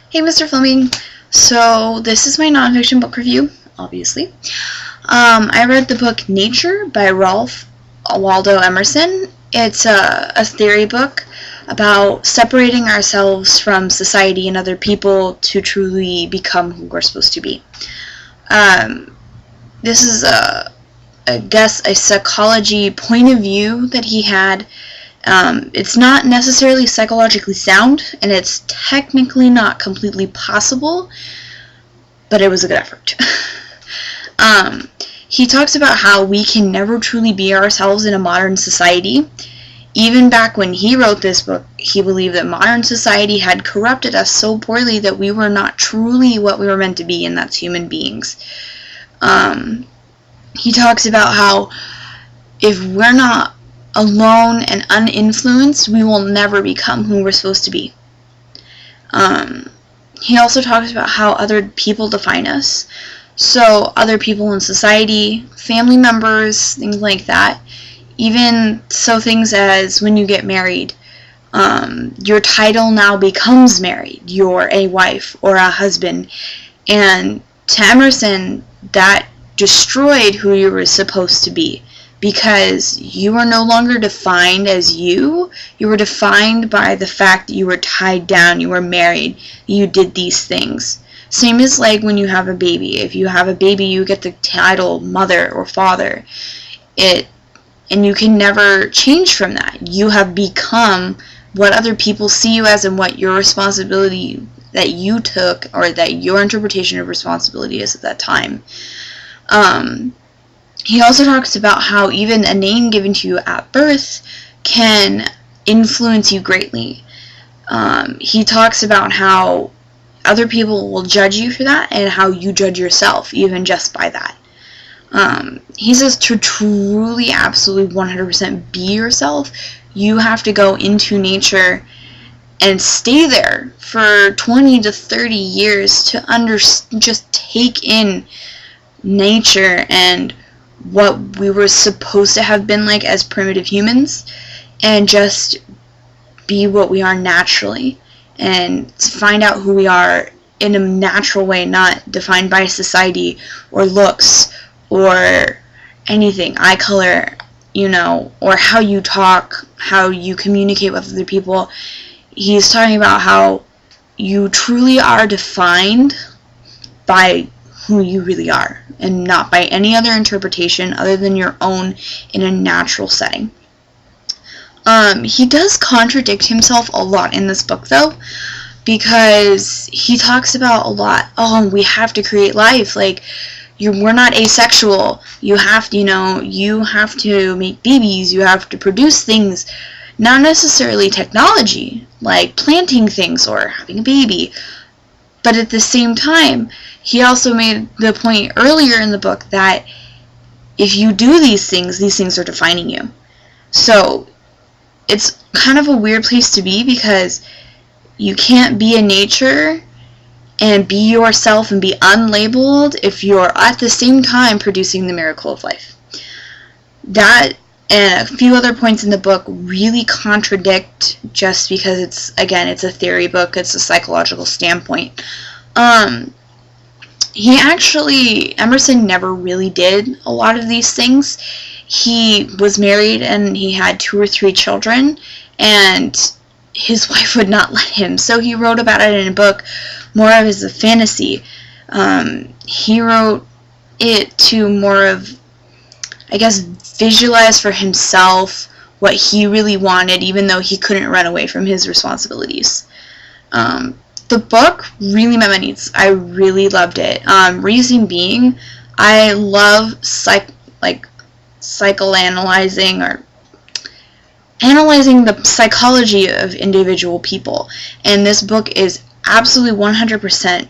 Hey, Mr. Fleming. So, this is my nonfiction book review, obviously. I read the book Nature by Ralph Waldo Emerson. It's a theory book about separating ourselves from society and other people to truly become who we're supposed to be. This is a psychology point of view that he had. It's not necessarily psychologically sound, and it's technically not completely possible, but it was a good effort. He talks about how we can never truly be ourselves in a modern society. Even back when he wrote this book, he believed that modern society had corrupted us so poorly that we were not truly what we were meant to be, and that's human beings. He talks about how if we're not alone and uninfluenced, we will never become who we're supposed to be. He also talks about how other people define us. So other people in society, family members, things like that. Even so things as when you get married, your title now becomes married. You're a wife or a husband. And to Emerson, that destroyed who you were supposed to be, because you were no longer defined as you were defined by the fact that you were tied down, you were married, you did these things. Same as like when you have a baby. If you have a baby, you get the title mother or father. And you can never change from that. You have become what other people see you as and what your responsibility that you took, or that your interpretation of responsibility is at that time. He also talks about how even a name given to you at birth can influence you greatly. He talks about how other people will judge you for that, and how you judge yourself even just by that. He says to truly, absolutely 100% be yourself, you have to go into nature and stay there for 20 to 30 years to just take in nature and what we were supposed to have been like as primitive humans, and just be what we are naturally, and find out who we are in a natural way, not defined by society or looks or anything, eye color, or how you talk, how you communicate with other people. He's talking about how you truly are defined by who you really are, and not by any other interpretation other than your own in a natural setting. He does contradict himself a lot in this book, though, because he talks about a lot, we have to create life, like, we're not asexual, you have to make babies, you have to produce things, not necessarily technology, like planting things or having a baby, but at the same time, he also made the point earlier in the book that if you do these things are defining you. So it's kind of a weird place to be, because you can't be in nature and be yourself and be unlabeled if you're at the same time producing the miracle of life. That and a few other points in the book really contradict, just because it's a theory book, it's a psychological standpoint. Emerson never really did a lot of these things. He was married and he had 2 or 3 children, and his wife would not let him, so he wrote about it in a book more of as a fantasy. He wrote it to more of, visualize for himself what he really wanted, even though he couldn't run away from his responsibilities. The book really met my needs. I really loved it. Reason being, I love psychoanalyzing or analyzing the psychology of individual people, and this book is absolutely 100%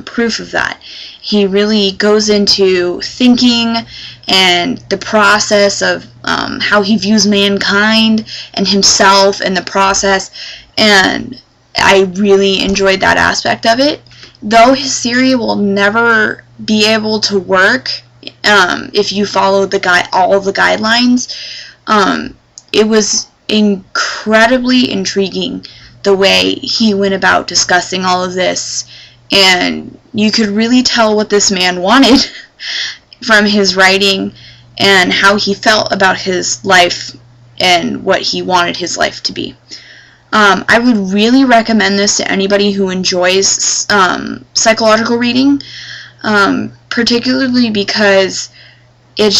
proof of that. He really goes into thinking and the process of how he views mankind and himself and the process, and I really enjoyed that aspect of it. Though his theory will never be able to work if you follow all the guidelines, it was incredibly intriguing the way he went about discussing all of this, and you could really tell what this man wanted from his writing and how he felt about his life and what he wanted his life to be. I would really recommend this to anybody who enjoys psychological reading, particularly because it's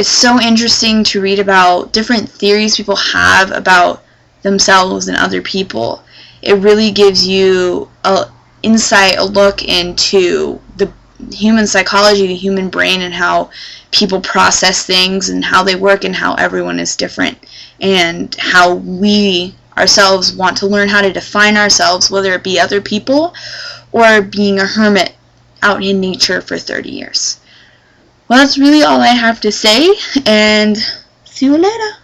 so interesting to read about different theories people have about themselves and other people. It really gives you a look into the human psychology, the human brain, and how people process things and how they work and how everyone is different, and how we ourselves want to learn how to define ourselves, whether it be other people or being a hermit out in nature for 30 years. Well, that's really all I have to say, and see you later.